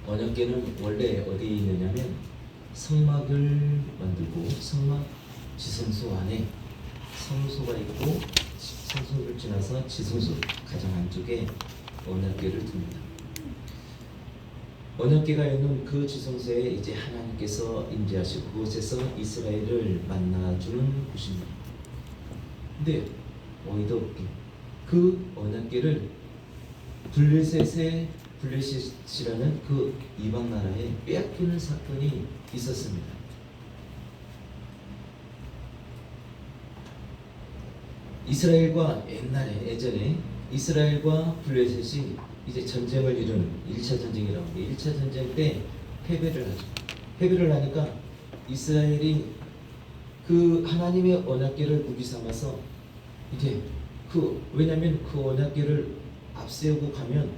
언약궤는 원래 어디에 있느냐면 성막을 만들고 성막 지성소 안에 성소가 있고 성소를 지나서 지성소 가장 안쪽에 언약궤를 둡니다. 언약궤가 있는 그 지성소에 이제 하나님께서 임재하시고 그곳에서 이스라엘을 만나주는 곳입니다. 근데 어이도 없게 그 언약궤를 블레셋이라는 그 이방 나라에 빼앗기는 사건이 있었습니다. 이스라엘과 예전에 이스라엘과 블레셋이 이제 전쟁을 이루는 1차 전쟁이라고 해요. 1차 전쟁 때 패배를 하죠. 패배를 하니까 이스라엘이 그 하나님의 언약궤를 무기 삼아서 이제 왜냐면 그 언약궤를 앞세우고 가면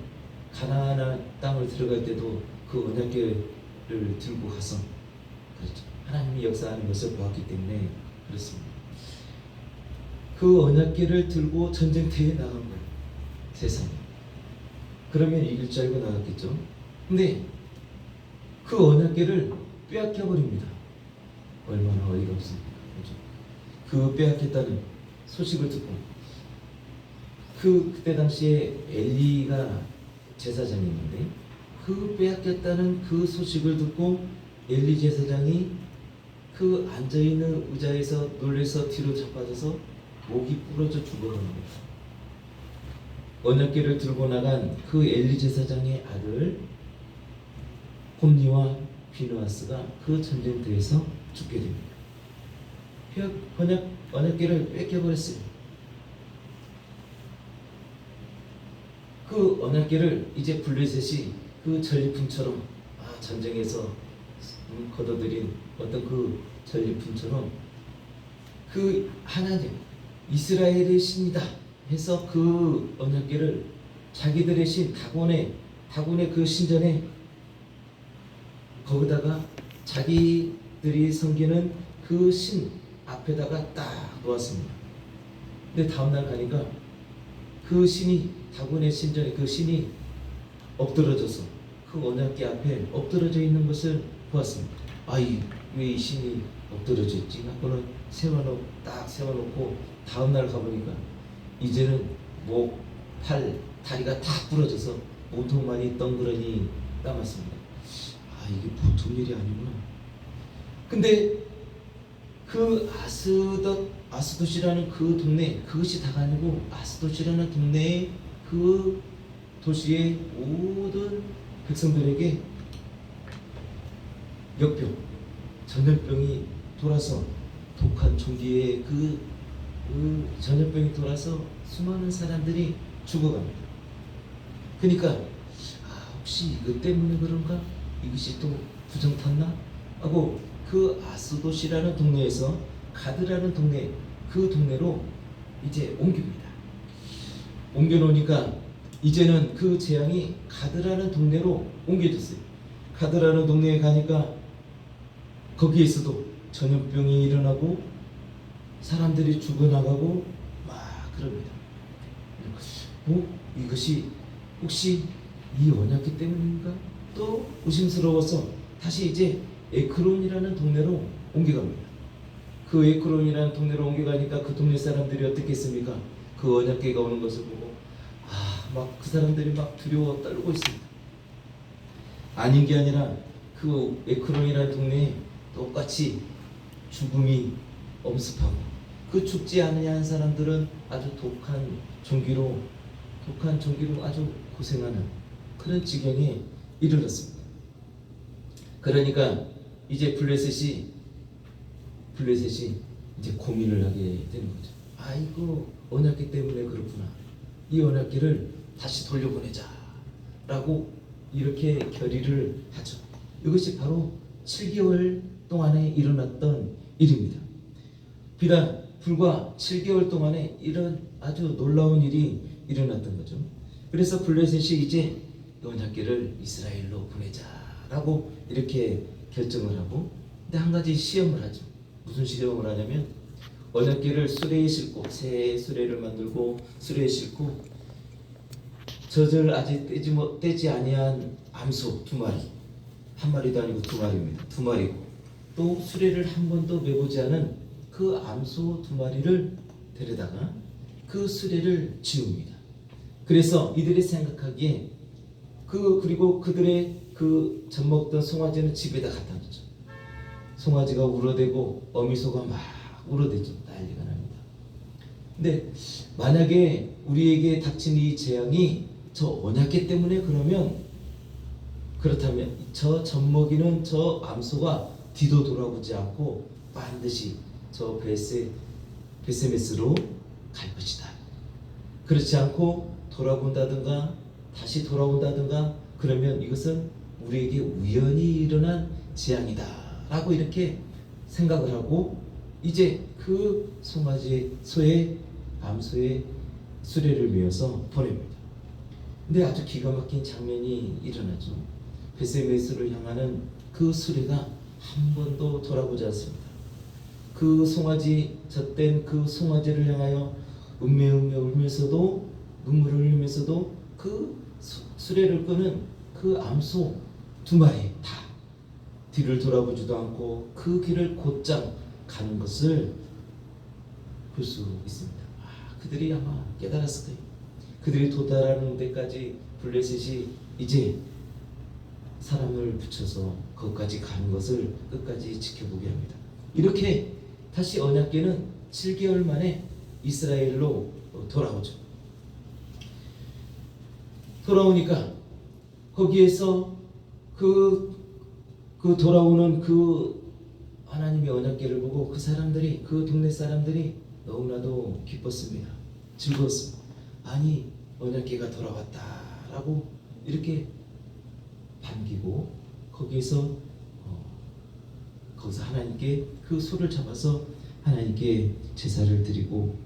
가나안 땅을 들어갈 때도 그 언약궤를 들고 가서 그렇죠. 하나님이 역사하는 것을 보았기 때문에 그렇습니다. 그 언약궤를 들고 전쟁터에 나간 거예요. 세상에. 그러면 이길 줄 알고 나갔겠죠. 근데 그 언약궤를 빼앗겨 버립니다. 얼마나 어이가 없습니까? 그렇죠? 그 빼앗겼다는 소식을 듣고 그때 당시에 엘리가 제사장이었는데 그 빼앗겼다는 그 소식을 듣고 엘리 제사장이 그 앉아있는 의자에서 놀래서 뒤로 자빠져서 목이 부러져 죽어갑니다. 언약궤를 들고 나간 그 엘리 제사장의 아들 홈니와 비누아스가 그 전쟁터에서 죽게 됩니다. 언약궤를 뺏겨버렸어요. 그 언약궤를 이제 블레셋이 그 전리품처럼 전쟁에서 거둬들인 어떤 그 전리품처럼 그 하나님 이스라엘의 신이다 해서 그 언약궤를 자기들의 신 다곤의 그 신전에 거기다가 자기들이 섬기는 그 신 앞에다가 딱 놓았습니다. 근데 다음날 가니까 그 신이 다곤의 신전에 그 신이 엎드러져서 그 언약궤 앞에 엎드러져 있는 것을 보았습니다. 왜 이 신이 엎드러져 있지? 하고는 딱 세워놓고 다음날 가보니까 이제는 목, 팔, 다리가 다 부러져서 몸통만이 덩그러니 남았습니다. 이게 보통 일이 아니구나. 근데 그 아스돗이라는 그 동네, 그것이 다가 아니고 아스돗이라는 동네의 그 도시의 모든 백성들에게 전염병이 돌아서 독한 종기에 그 전염병이 돌아서 수많은 사람들이 죽어갑니다. 그러니까 혹시 이것 때문에 그런가? 이것이 또 부정 탔나? 하고 그 아스돗이라는 동네에서 가드라는 동네 그 동네로 이제 옮깁니다. 옮겨놓으니까 이제는 그 재앙이 가드라는 동네로 옮겨졌어요. 가드라는 동네에 가니까 거기에서도 전염병이 일어나고 사람들이 죽어나가고 막 그럽니다. 이것이 혹시 이 언약궤 때문인가? 또 의심스러워서 다시 이제 에크론이라는 동네로 옮겨갑니다. 그 에크론이라는 동네로 옮겨가니까 그 동네 사람들이 어떻게 했습니까? 그 언약궤가 오는 것을 보고 막 그 사람들이 막 두려워 떨고 있습니다. 아닌 게 아니라 그 에크론이라는 동네에 똑같이 죽음이 엄습하고 그 죽지 않느냐 한 사람들은 아주 독한 종기로 아주 고생하는 그런 지경에 이르렀습니다. 그러니까 이제 블레셋이 이제 고민을 하게 되는 거죠. 이거 언약궤 때문에 그렇구나. 이 언약궤를 다시 돌려보내자라고 이렇게 결의를 하죠. 이것이 바로 7개월 동안에 일어났던 일입니다. 불과 7개월 동안에 이런 아주 놀라운 일이 일어났던 거죠. 그래서 블레셋이 이제 언약궤를 이스라엘로 보내자라고 이렇게 결정을 하고, 근데 한 가지 시험을 하죠. 무슨 시험을 하냐면 언약궤를 수레에 싣고 새 수레를 만들고 수레에 싣고 젖을 아직 떼지 아니한 암소 2마리 한 마리도 아니고 두 마리입니다. 두 마리고 또 수레를 한 번도 매보지 않은 그 암소 두 마리를 데려다가 그 수레를 지웁니다. 그래서 이들이 생각하기에 그리고 그들의 그 젖먹던 송아지는 집에다 갖다 놓죠. 송아지가 울어대고 어미소가 막 울어대죠. 난리가 납니다. 근데 만약에 우리에게 닥친 이 재앙이 저 언약궤 때문에 그렇다면 저 젖먹이는 저 암소가 뒤도 돌아보지 않고 반드시 저 베세메스로 갈 것이다. 그렇지 않고 돌아본다든가 다시 돌아온다든가 그러면 이것은 우리에게 우연히 일어난 재앙이다 라고 이렇게 생각을 하고 이제 그 소의 암소의 수레를 메어서 보냅니다. 근데 아주 기가 막힌 장면이 일어나죠. 베세메스로 향하는 그 수레가 한 번도 돌아보지 않습니다. 그 송아지 젖된 그 송아지를 향하여 음메음메 울면서도 눈물을 흘리면서도 그 수레를 끄는 그 암소 두 마리 다 뒤를 돌아보지도 않고 그 길을 곧장 가는 것을 볼 수 있습니다. 그들이 아마 깨달았을 거예요. 그들이 도달하는 데까지 블레셋이 이제 사람을 붙여서 거기까지 가는 것을 끝까지 지켜보게 합니다. 이렇게 다시 언약궤는 7개월 만에 이스라엘로 돌아오죠. 돌아오니까 거기에서 그 돌아오는 그 하나님의 언약궤를 보고 그 사람들이 그 동네 사람들이 너무나도 기뻤습니다. 즐거웠습니다. 아니 언약궤가 돌아왔다라고 이렇게 반기고 거기서 하나님께 그 소를 잡아서 하나님께 제사를 드리고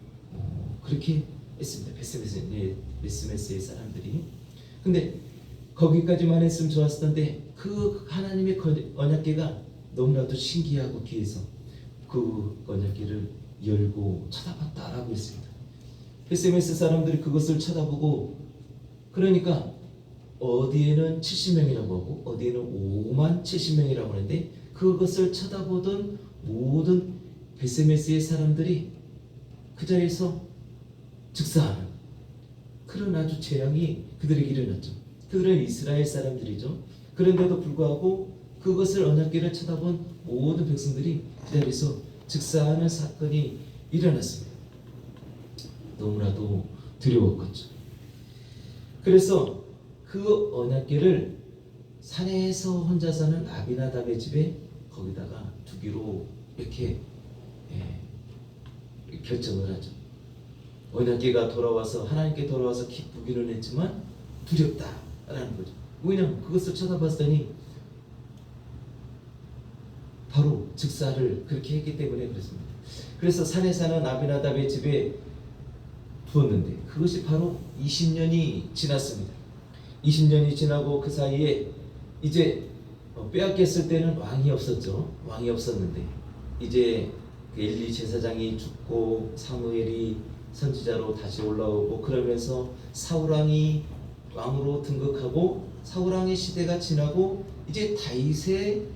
그렇게 했습니다. 베스메스의 사람들이. 근데 거기까지만 했으면 좋았을 텐데 그 하나님의 언약궤가 너무나도 신기하고 귀해서 그 언약궤를 열고 쳐다봤다라고 했습니다. 베스메스 사람들이 그것을 쳐다보고 그러니까 어디에는 70명이라고 하고 어디에는 5만 70명이라고 하는데 그것을 쳐다보던 모든 베스메스의 사람들이 그 자리에서 즉사하는 그런 아주 재앙이 그들에게 일어났죠. 그들은 이스라엘 사람들이죠. 그런데도 불구하고 그것을 언약궤를 쳐다본 모든 백성들이 그 자리에서 즉사하는 사건이 일어났습니다. 너무나도 두려웠겠죠. 그래서 그 언약궤를 산에서 혼자 사는 아비나답의 집에 거기다가 두기로 이렇게 결정을 하죠. 언약궤가 돌아와서 하나님께 돌아와서 기쁘기는 했지만 두렵다라는 거죠. 왜냐하면 그것을 쳐다봤더니 바로 즉사를 그렇게 했기 때문에 그렇습니다. 그래서 산에 사는 아비나답의 집에 두었는데 그것이 바로 20년이 지났습니다. 20년이 지나고 그 사이에 이제 빼앗겼을 때는 왕이 없었죠. 왕이 없었는데 이제 그 엘리 제사장이 죽고 사무엘이 선지자로 다시 올라오고 그러면서 사울왕이 왕으로 등극하고 사울왕의 시대가 지나고 이제 다윗의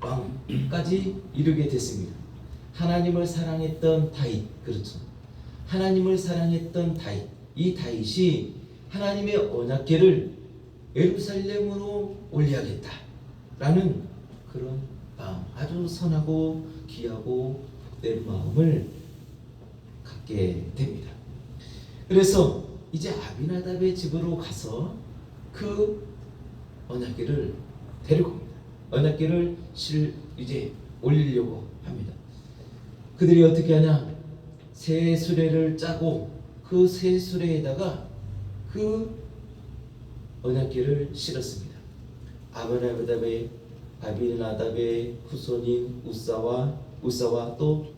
왕까지 이르게 됐습니다. 하나님을 사랑했던 다윗, 그렇죠. 하나님을 사랑했던 다윗, 이 다윗이 하나님의 언약궤를 예루살렘으로 올려야겠다라는 그런 마음, 아주 선하고 귀하고 내 마음을 갖게 됩니다. 그래서 이제 아비나답의 집으로 가서 그 언약궤를 데리고 옵니다. 언약궤를 이제 올리려고 합니다. 그들이 어떻게 하냐? 새 수레를 짜고 그 새 수레에다가 그 언약궤를 실었습니다. 아비나답의 후손인 우사와 또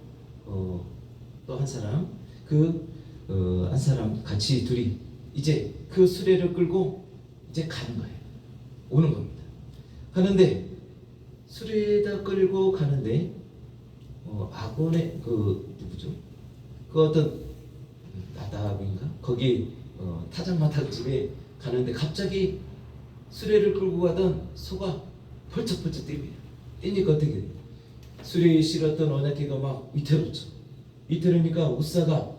한 사람 한 사람 같이 둘이 이제 그 수레를 끌고 이제 가는 거예요. 오는 겁니다. 가는데 수레에다 끌고 가는데 아곤의 누구죠? 그 어떤 나답인가? 거기 타작마탁 집에 가는데 갑자기 수레를 끌고 가던 소가 펄쩍펄쩍 뜁니다. 뛰니까 어떻게 돼요? 수레에 실었던 언약궤가 막 위태롭죠. 위태로우니까 우사가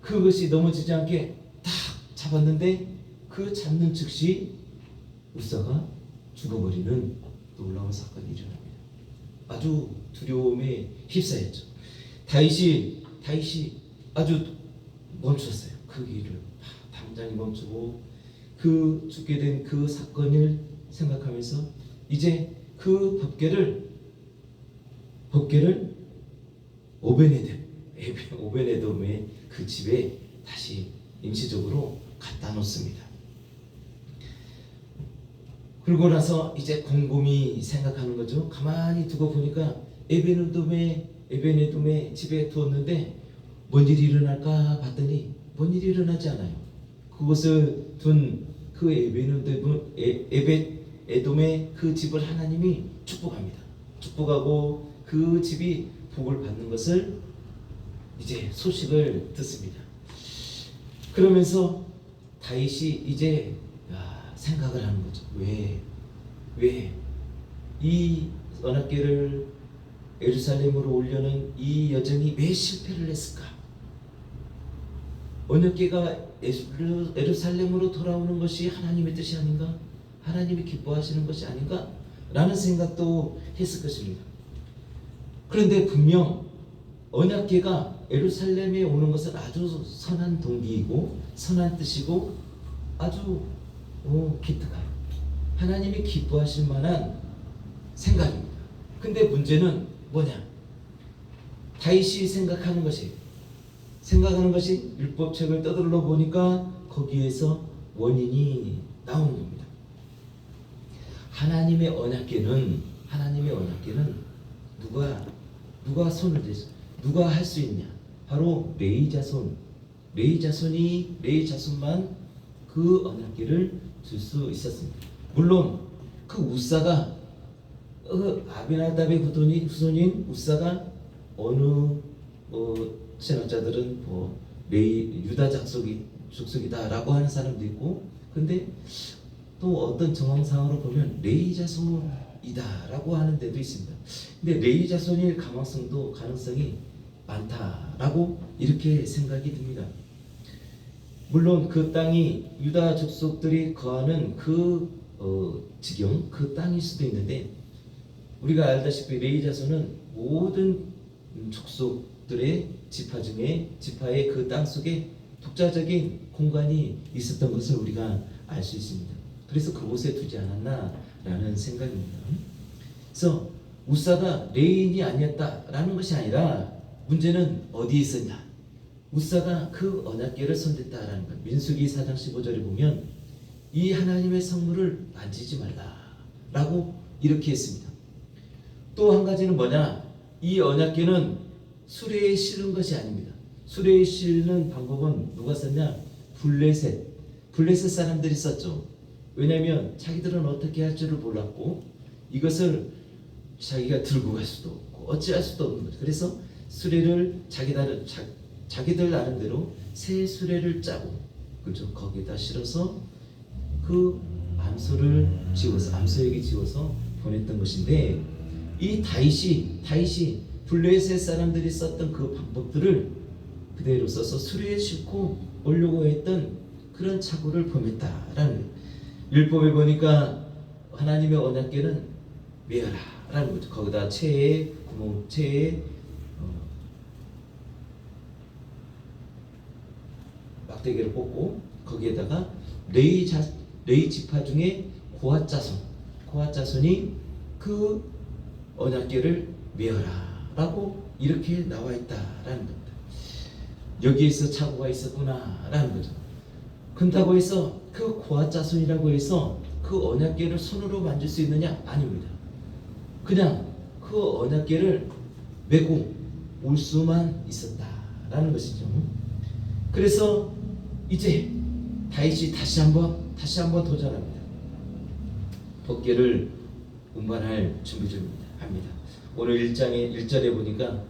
그것이 넘어지지 않게 딱 잡았는데 그 잡는 즉시 우사가 죽어버리는 놀라운 사건이 일어납니다. 아주 두려움에 휩싸였죠. 다윗이 아주 멈췄어요. 그 길을 당장히 멈추고 그 죽게 된 그 사건을 생각하면서 이제 그 법궤를 오베네돔의 그 집에 다시 임시적으로 갖다 놓습니다. 그러고 나서 이제 곰곰이 생각하는 거죠. 가만히 두고 보니까 에베네돔의 집에 두었는데 뭔 일이 일어날까 봤더니 뭔 일이 일어나지 않아요. 그곳을 둔 그 에베에돔의 그 집을 하나님이 축복합니다. 축복하고 그 집이 복을 받는 것을 이제 소식을 듣습니다. 그러면서 다윗이 이제 생각을 하는 거죠. 왜 이 언약궤를 예루살렘으로 올려는 이 여정이 왜 실패를 했을까? 언약궤가 예루살렘으로 돌아오는 것이 하나님의 뜻이 아닌가? 하나님이 기뻐하시는 것이 아닌가? 라는 생각도 했을 것입니다. 그런데 분명 언약궤가 예루살렘에 오는 것은 아주 선한 동기이고 선한 뜻이고 아주 기특한 하나님이 기뻐하실 만한 생각입니다. 근데 문제는 뭐냐? 다윗이 생각하는 것이 율법책을 떠들러 보니까 거기에서 원인이 나오는 겁니다. 하나님의 언약궤는 누가 손을 대서 누가 할 수 있냐? 바로 레위 자손만 그 언약궤를 줄 수 있었습니다. 물론 그 우사가 아비나답의 후손인 우사가 어느 신학자들은 유다 족속이다라고 하는 사람도 있고, 근데 또 어떤 정황상으로 보면 레위 자손이다라고 하는 데도 있습니다. 근데 레위 자손일 가능성이 많다라고 이렇게 생각이 듭니다. 물론 그 땅이 유다 족속들이 거하는 그 지경, 그 땅일 수도 있는데 우리가 알다시피 레위 자손은 모든 족속들의 지파의 그 땅 속에 독자적인 공간이 있었던 것을 우리가 알 수 있습니다. 그래서 그곳에 두지 않았나라는 생각입니다. 그래서 우사가 레위인이 아니었다라는 것이 아니라 문제는 어디에 있었냐? 우사가 그 언약궤를 손댔다라는 것. 민수기 4장 15절에 보면 이 하나님의 성물을 만지지 말라라고 이렇게 했습니다. 또 한 가지는 뭐냐? 이 언약궤는 수레에 실은 것이 아닙니다. 수레에 실는 방법은 누가 썼냐? 블레셋 사람들이 썼죠. 왜냐하면 자기들은 어떻게 할 줄을 몰랐고 이것을 자기가 들고 갈 수도 없고 어찌할 수도 없는 거죠. 그래서 수레를 자기들 나름대로 새 수레를 짜고 그죠? 거기다 실어서 그 암소에게 지워서 보냈던 것인데 이 다윗이 블레셋 사람들이 썼던 그 방법들을 그대로 써서 수레에 싣고 오려고 했던 그런 착오를 범했다라는 거예요. 율법에 보니까 하나님의 언약궤는 메어라라는 거죠. 거기다 채에 막대기를 꽂고 거기에다가 레위 지파 중에 고핫 자손이 그 언약궤를 메어라라고 이렇게 나와 있다라는 겁니다. 여기에서 착오가 있었구나라는 거죠. 그렇다고 해서 그 고핫 자손이라고 해서 그 언약궤를 손으로 만질 수 있느냐? 아닙니다. 그냥 그 언약궤를 메고 올 수만 있었다라는 것이죠. 그래서 이제 다윗이 다시 한번 도전합니다. 법궤를 운반할 준비 중입니다. 합니다. 오늘 1절에 보니까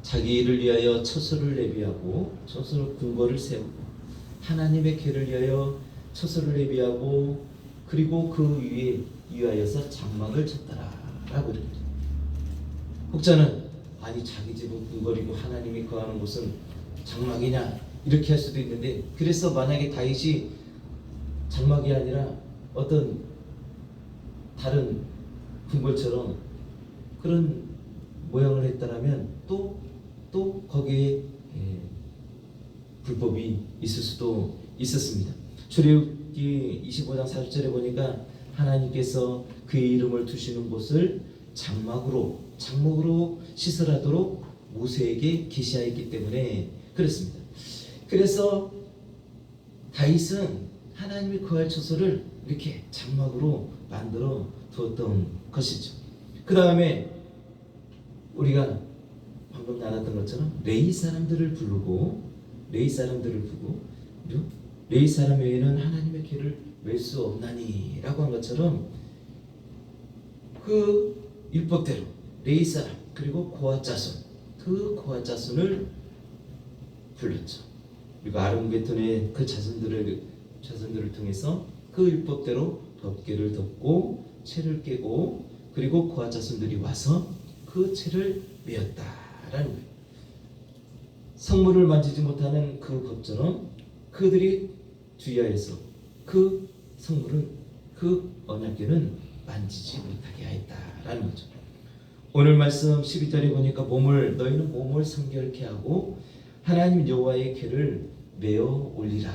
자기를 위하여 처소를 내비하고 처소를 궁궐을 세우고 하나님의 궤를 위하여 처소를 내비하고 그리고 그 위에 위하여서 장막을 쳤더라라고 그럽니다. 혹자는 아니 자기 집은 궁궐이고 하나님이 거하는 곳은 장막이냐 이렇게 할 수도 있는데, 그래서 만약에 다윗이 장막이 아니라 어떤 다른 궁궐처럼 그런 모양을 했다라면 또 거기에 불법이 있을 수도 있었습니다. 출애굽기 25장 40절에 보니까 하나님께서 그의 이름을 두시는 곳을 장막으로 시설하도록 모세에게 계시하였기 때문에 그렇습니다. 그래서 다윗은 하나님이 거할 처소를 이렇게 장막으로 만들어 두었던 것이죠. 그 다음에 우리가 방금 나눴던 것처럼 레위 사람들을 부르고 레위 사람 외에는 하나님의 궤를 맬 수 없나니 라고 한 것처럼 그 율법대로 레위 사람 그리고 고아 자손, 그 고아 자손을 불렀죠. 그리고 아론 계통의 그 자손들을 통해서 그 율법대로 덮개를 덮고 채를 깨고, 그리고 고아 자손들이 와서 그 채를 메었다라는 거예요. 성물을 만지지 못하는 그 법처럼 그들이 주의하여서 그 성물은, 그 언약궤는 만지지 못하게 하였다라는 거죠. 오늘 말씀 12절에 보니까 너희는 몸을 성결케 하고 하나님 여호와의 궤를 메어 올리라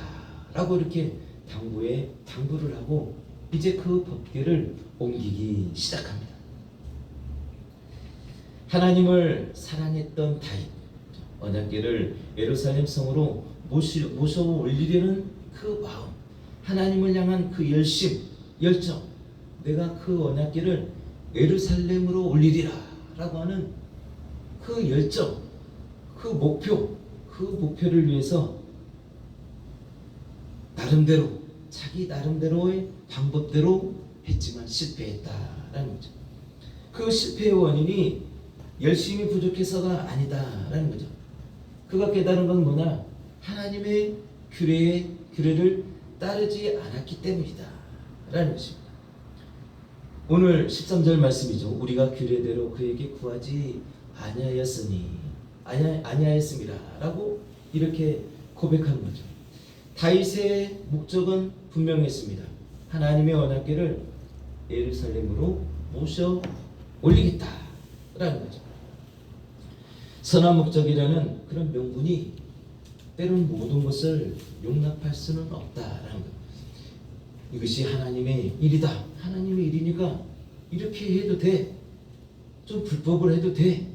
라고 이렇게 당부를 하고 이제 그 법궤를 옮기기 시작합니다. 하나님을 사랑했던 다윗, 언약궤를 예루살렘 성으로 모셔 올리려는 그 마음, 하나님을 향한 그 열정, 내가 그 언약궤를 예루살렘으로 올리리라 라고 하는 그 열정, 그 목표를 위해서 자기 나름대로의 방법대로 했지만 실패했다라는 거죠. 그 실패의 원인이 열심히 부족해서가 아니다라는 거죠. 그가 깨달은 건 뭐냐? 하나님의 규례를 따르지 않았기 때문이다 라는 것입니다. 오늘 13절 말씀이죠. 우리가 규례대로 그에게 구하지 아니하였습니다 라고 이렇게 고백하는 거죠. 다윗의 목적은 분명했습니다. 하나님의 언약궤를 예루살렘으로 모셔 올리겠다라는 거죠. 선한 목적이라는 그런 명분이 때론 모든 것을 용납할 수는 없다라는 것. 이것이 하나님의 일이다. 하나님의 일이니까 이렇게 해도 돼. 좀 불법을 해도 돼.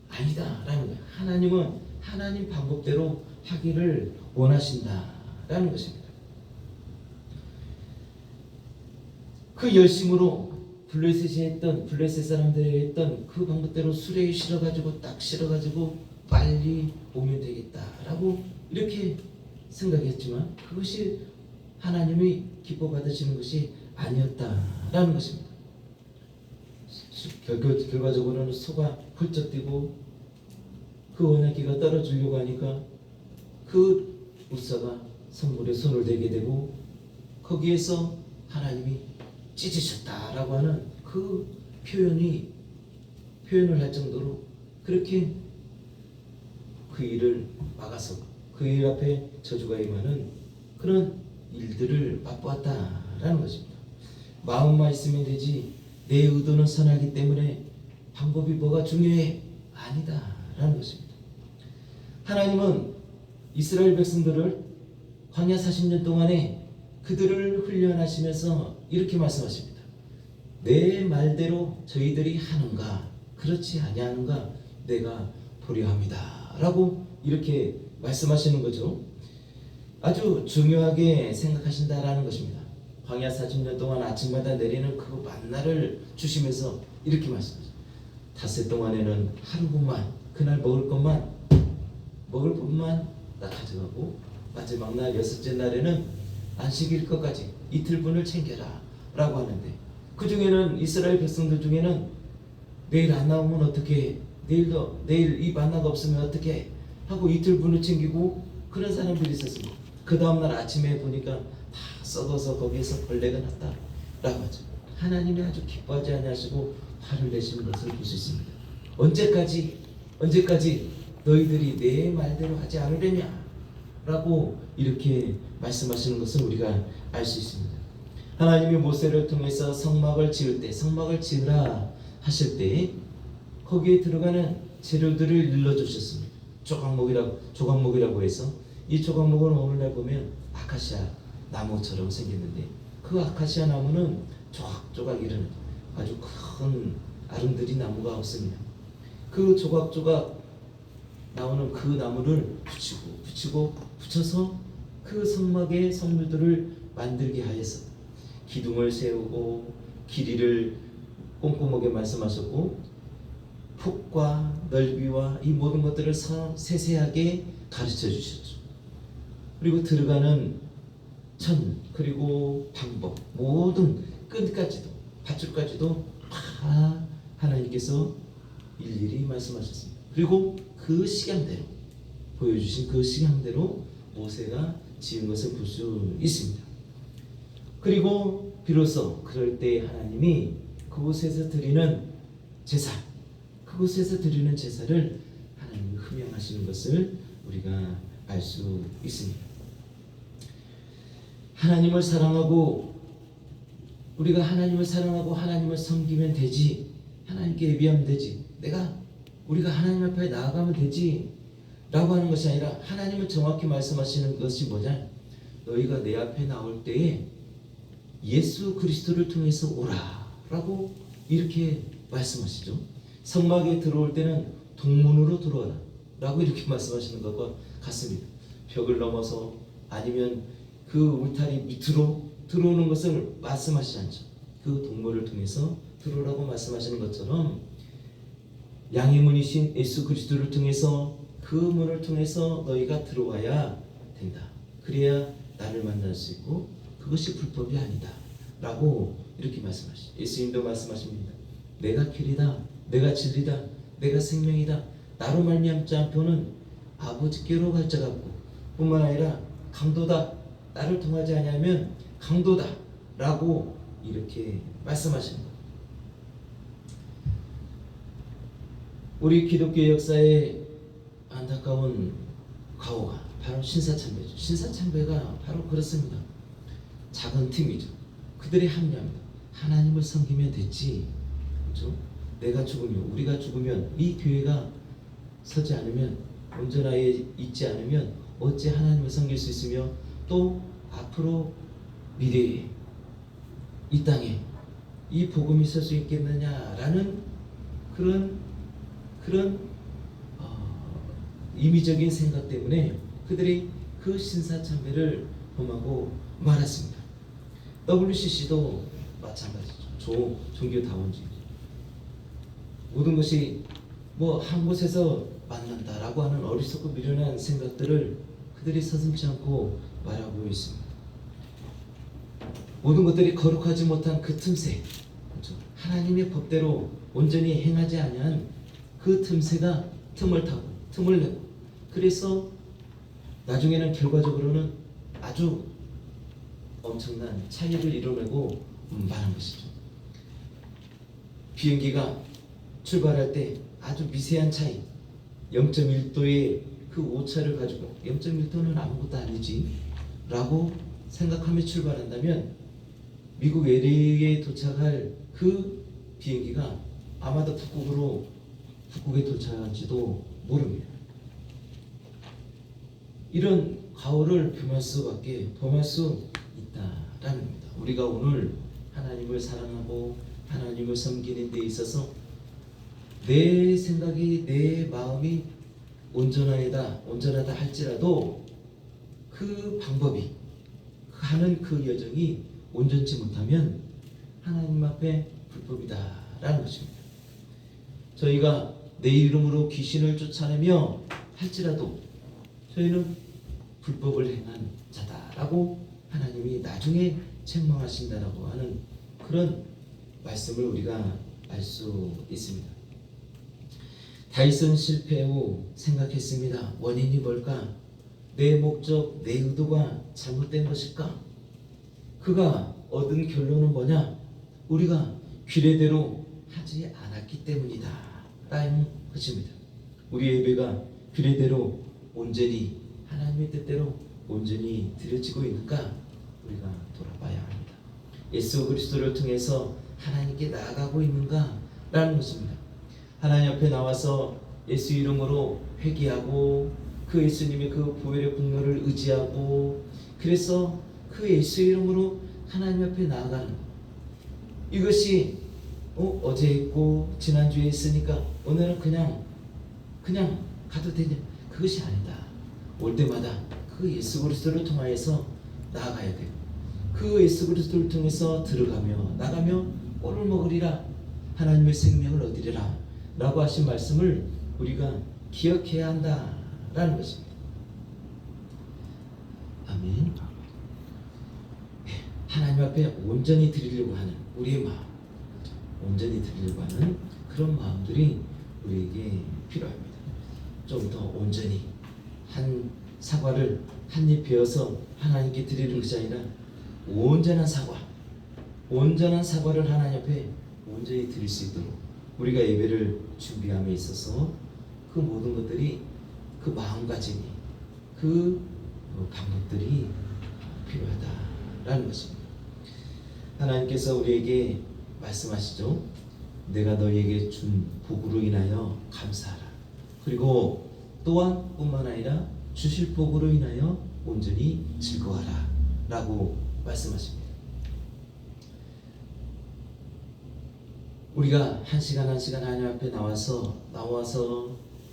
아니다라는 거예요. 하나님은 하나님 방법대로 하기를 원하신다라는 것입니다. 그 열심으로 블레셋 사람들이 했던 그 방법대로 수레에 실어가지고 빨리 오면 되겠다라고 이렇게 생각했지만 그것이 하나님이 기뻐 받으시는 것이 아니었다라는 것입니다. 결과적으로는 소가 훌쩍 뛰고 그 언약궤가 떨어지려고 하니까 그 우사가 성물에 손을 대게 되고 거기에서 하나님이 찢으셨다라고 하는 그 표현을 할 정도로 그렇게 그 일을 막아서 그 일 앞에 저주가 임하는 그런 일들을 맛보았다라는 것입니다. 마음만 있으면 되지 내 의도는 선하기 때문에 방법이 뭐가 중요해? 아니다라는 것입니다. 하나님은 이스라엘 백성들을 광야 40년 동안에 그들을 훈련하시면서 이렇게 말씀하십니다. 내 말대로 저희들이 하는가 그렇지 아니하는가 내가 보려 합니다 라고 이렇게 말씀하시는 거죠. 아주 중요하게 생각하신다라는 것입니다. 광야 40년 동안 아침마다 내리는 그 만나를 주시면서 이렇게 말씀하죠. 닷새 동안에는 하루분만 그날 먹을 것만 나 가져가고 마지막 날 여섯째 날에는 안식일 것까지 이틀분을 챙겨라 라고 하는데, 그 중에는 이스라엘 백성들 중에는 내일 안 나오면 어떻게 해? 내일 이 만나가 없으면 어떻게 해? 하고 이틀분을 챙기고 그런 사람들이 있었습니다. 그 다음날 아침에 보니까 다 썩어서 거기에서 벌레가 났다라고 하죠. 하나님이 아주 기뻐하지 아니하시고 화를 내시는 것을 볼 수 있습니다. 언제까지 너희들이 내 말대로 하지 않으려냐 라고 이렇게 말씀하시는 것을 우리가 알 수 있습니다. 하나님이 모세를 통해서 성막을 지을 때, 성막을 지으라 하실 때 거기에 들어가는 재료들을 일러주셨습니다. 조각목이라고 해서 이 조각목은 오늘날 보면 아카시아 나무처럼 생겼는데 그 아카시아 나무는 조각조각 이런 아주 큰 아름드리 나무가 없습니다. 그 조각조각 나오는 그 나무를 붙여서 그 성막의 성물들을 만들게 하여서 기둥을 세우고 길이를 꼼꼼하게 말씀하셨고 폭과 넓이와 이 모든 것들을 세세하게 가르쳐 주셨죠. 그리고 들어가는 천 그리고 방법 모든 끈까지도 밧줄까지도 다 하나님께서 일일이 말씀하셨습니다. 그리고 그 식양대로 보여주신 그 식양대로 모세가 지은 것을 볼 수 있습니다. 그리고 비로소 그럴 때 하나님이 그곳에서 드리는 제사를 하나님이 흠양하시는 것을 우리가 알 수 있습니다. 하나님을 사랑하고 우리가 하나님을 사랑하고 하나님을 섬기면 되지, 하나님께 예비하면 되지, 우리가 하나님 앞에 나아가면 되지 라고 하는 것이 아니라 하나님은 정확히 말씀하시는 것이 뭐냐, 너희가 내 앞에 나올 때에 예수 그리스도를 통해서 오라 라고 이렇게 말씀하시죠. 성막에 들어올 때는 동문으로 들어와라 라고 이렇게 말씀하시는 것과 같습니다. 벽을 넘어서 아니면 그 울타리 밑으로 들어오는 것을 말씀하시지 않죠. 그 동문을 통해서 들어오라고 말씀하시는 것처럼 양의 문이신 예수 그리스도를 통해서 그 문을 통해서 너희가 들어와야 된다. 그래야 나를 만날 수 있고 그것이 불법이 아니다 라고 이렇게 말씀하시죠. 예수님도 말씀하십니다. 내가 길이다, 내가 진리다, 내가 생명이다. 나로 말미암지 않고는 아버지께로 갈 자가 없고 뿐만 아니라 강도다. 나를 통하지 아니하면 강도다 라고 이렇게 말씀하시는 거예요. 우리 기독교 역사의 안타까운 과오가 바로 신사참배죠. 신사참배가 바로 그렇습니다. 작은 팀이죠. 그들이 합리합니다. 하나님을 섬기면 됐지, 그렇죠? 내가 죽으면, 우리가 죽으면, 이 교회가 서지 않으면, 온전하게 있지 않으면 어찌 하나님을 섬길 수 있으며 또 앞으로 미래에 이 땅에 이 복음이 있을 수 있겠느냐라는 그런 임의적인 생각 때문에 그들이 그 신사참배를 범하고 말았습니다. WCC도 마찬가지죠. 종교다원주의. 모든 것이 한 곳에서 만난다라고 하는 어리석고 미련한 생각들을 그들이 서슴지 않고 말하고 있습니다. 모든 것들이 거룩하지 못한 그 틈새, 그렇죠? 하나님의 법대로 온전히 행하지 아니한 그 틈새가 틈을 타고 틈을 내고, 그래서 나중에는 결과적으로는 아주 엄청난 차이를 이뤄내고 말한 것이죠. 비행기가 출발할 때 아주 미세한 차이, 0.1도의 그 오차를 가지고 0.1도는 아무것도 아니지 라고 생각하며 출발한다면 미국 LA에 도착할 그 비행기가 아마도 북극에 도착할지도 모릅니다. 이런 과오를 범할 수 있다라는 겁니다. 우리가 오늘 하나님을 사랑하고 하나님을 섬기는 데 있어서 내 생각이, 내 마음이 온전하다 할지라도 그 방법이, 하는 그 여정이 온전치 못하면 하나님 앞에 불법이다라는 것입니다. 저희가 내 이름으로 귀신을 쫓아내며 할지라도 저희는 불법을 행한 자다라고 하나님이 나중에 책망하신다라고 하는 그런 말씀을 우리가 알 수 있습니다. 다윗은 실패 후 생각했습니다. 원인이 뭘까? 내 목적, 내 의도가 잘못된 것일까? 그가 얻은 결론은 뭐냐? 우리가 규례대로 하지 않았기 때문이다 라는 것입니다. 우리 예배가 규례대로 온전히 하나님의 뜻대로 온전히 드려지고 있는가 우리가 돌아봐야 합니다. 예수 그리스도를 통해서 하나님께 나아가고 있는가 라는 것입니다. 하나님 앞에 나와서 예수 이름으로 회개하고 그 예수님의 그 보혈의 공로를 의지하고 그래서 그 예수 이름으로 하나님 앞에 나아가는 이것이 어제 했고 지난주에 했으니까 오늘은 그냥 가도 되냐? 그것이 아니다. 올 때마다 그 예수 그리스도를 통하여서 나아가야 돼요. 그 예수 그리스도를 통해서 들어가며 나가며 꼴을 먹으리라 하나님의 생명을 얻으리라 라고 하신 말씀을 우리가 기억해야 한다라는 것입니다. 아멘. 하나님 앞에 온전히 드리려고 하는 우리의 마음, 온전히 드리려고 하는 그런 마음들이 우리에게 필요합니다. 좀 더 온전히 한 사과를 한 입 베어서 하나님께 드리는 것이 아니라 온전한 사과를 하나님 앞에 온전히 드릴 수 있도록 우리가 예배를 준비함에 있어서 그 모든 것들이 그 마음가짐이 그 방법들이 필요하다라는 것입니다. 하나님께서 우리에게 말씀하시죠. 내가 너희에게 준 복으로 인하여 감사하라. 그리고 또한 뿐만 아니라 주실 복으로 인하여 온전히 즐거워하라 라고 말씀하십니다. 우리가 한 시간 하나님 앞에 나와서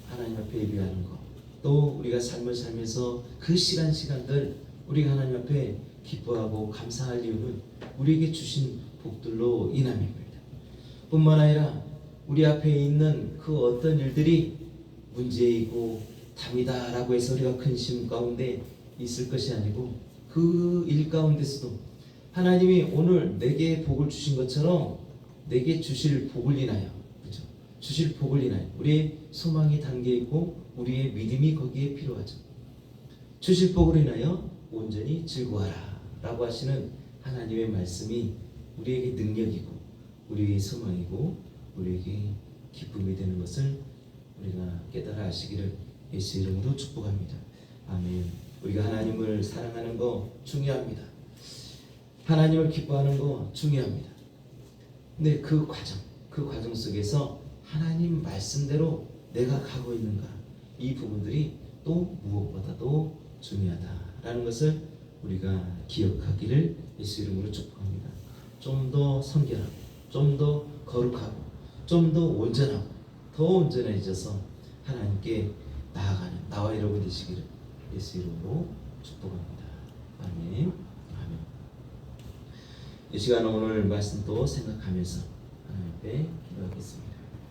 하나님 앞에 예배하는 것, 또 우리가 삶을 살면서 그 시간들 우리가 하나님 앞에 기뻐하고 감사할 이유는 우리에게 주신 복들로 인함입니다. 뿐만 아니라 우리 앞에 있는 그 어떤 일들이 문제이고 답이다 라고 해서 우리가 근심 가운데 있을 것이 아니고 그 일 가운데서도 하나님이 오늘 내게 복을 주신 것처럼 내게 주실 복을 인하여, 그렇죠? 주실 복을 인하여 우리의 소망이 담겨 있고 우리의 믿음이 거기에 필요하죠. 주실 복을 인하여 온전히 즐거워하라 라고 하시는 하나님의 말씀이 우리에게 능력이고 우리의 소망이고 우리에게 기쁨이 되는 것을 우리가 깨달아 아시기를 예수 이름으로 축복합니다. 아멘. 우리가 하나님을 사랑하는 거 중요합니다. 하나님을 기뻐하는 거 중요합니다. 근데 그 과정 속에서 하나님 말씀대로 내가 가고 있는가, 이 부분들이 또 무엇보다도 중요하다라는 것을 우리가 기억하기를 예수 이름으로 축복합니다. 좀 더 선결하고, 좀 더 거룩하고, 좀 더 온전하고, 더 온전해져서 하나님께 나아가는 나와 여러분 되시기를 예수 이름으로 축복합니다. 아멘. 아멘. 이 시간 오늘 말씀 또 생각하면서 하나님 앞에 기도하겠습니다.